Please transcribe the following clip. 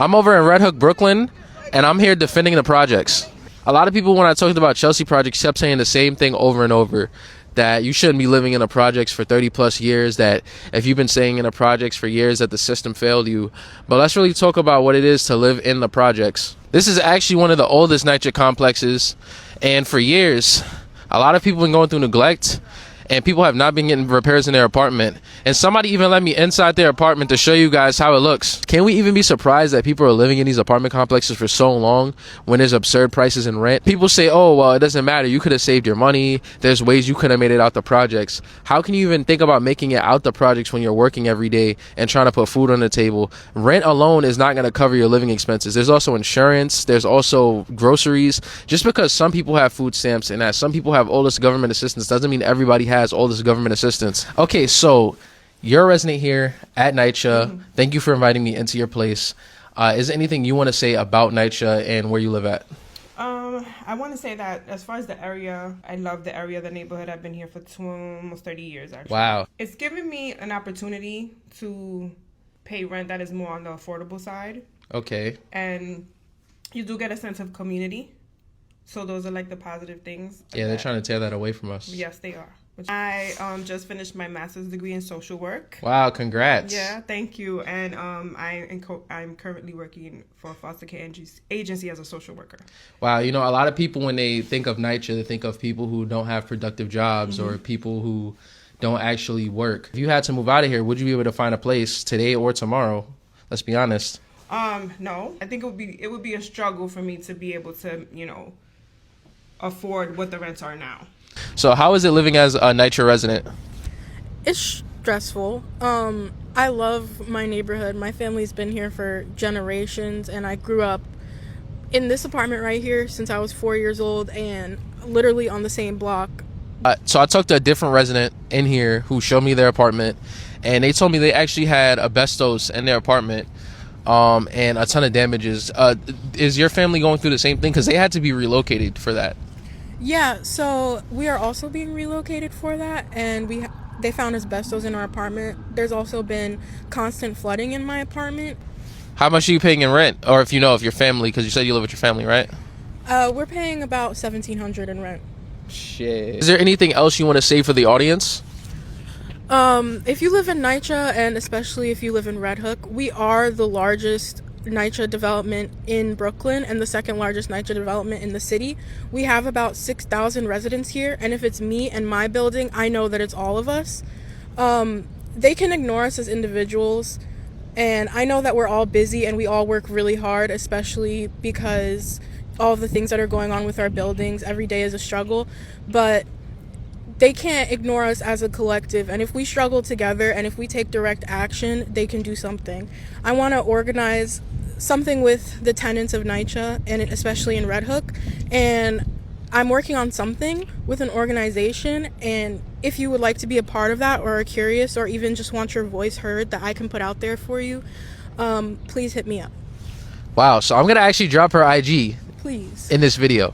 I'm over in Red Hook, Brooklyn, and I'm here defending the projects. A lot of people, when I talked about Chelsea projects, kept saying the same thing over and over, that you shouldn't be living in the projects for 30 plus years, that if you've been staying in the projects for years that the system failed you. But let's really talk about what it is to live in the projects. This is actually one of the oldest NYC complexes, and for years a lot of people have been going through neglect, and people have not been getting repairs in their apartment. And somebody even let me inside their apartment to show you guys how it looks. Can we even be surprised that people are living in these apartment complexes for so long when there's absurd prices in rent? People say, oh, well, it doesn't matter. You could have saved your money. There's ways you could have made it out the projects. How can you even think about making it out the projects when you're working every day and trying to put food on the table? Rent alone is not going to cover your living expenses. There's also insurance. There's also groceries. Just because some people have food stamps and that some people have all this government assistance doesn't mean everybody has all this government assistance. Okay, so you're a resident here at NYC. Thank you for inviting me into your place. Is there anything you want to say about NYC and where you live at? I want to say that as far as the area, I love the area, the neighborhood. I've been here for almost 30 years, actually. Wow. It's given me an opportunity to pay rent that is more on the affordable side. Okay. And you do get a sense of community. So those are like the positive things. Yeah, they're trying to tear that away from us. Yes, they are. I just finished my master's degree in social work. Wow, congrats. Yeah, thank you. And I'm currently working for a foster care agency as a social worker. Wow, you know, a lot of people, when they think of NYC, they think of people who don't have productive jobs or people who don't actually work. If you had to move out of here, would you be able to find a place today or tomorrow? Let's be honest. No. I think it would be a struggle for me to be able to, afford what the rents are now. So how is it living as a NYC resident? It's stressful. I love my neighborhood. My family's been here for generations, and I grew up in this apartment right here since I was 4 years old, and literally on the same block. So I talked to a different resident in here who showed me their apartment, and they told me they actually had asbestos in their apartment and a ton of damages. Is your family going through the same thing? Because they had to be relocated for that. Yeah, so we are also being relocated for that, and they found asbestos in our apartment. There's also been constant flooding in my apartment. How much are you paying in rent? Or if your family, because you said you live with your family, right? We're paying about $1,700 in rent. Shit. Is there anything else you want to say for the audience? If you live in NYC, and especially if you live in Red Hook, we are the largest NYC development in Brooklyn and the second largest NYC development in the city. We have about 6,000 residents here, and if it's me and my building, I know that it's all of us. They can ignore us as individuals, and I know that we're all busy and we all work really hard, especially because all the things that are going on with our buildings. Every day is a struggle, but they can't ignore us as a collective, and if we struggle together and if we take direct action, they can do something. I want to organize something with the tenants of NYC, and especially in Red Hook, and I'm working on something with an organization, and if you would like to be a part of that or are curious or even just want your voice heard that I can put out there for you, please hit me up. Wow, so I'm going to actually drop her IG please in this video.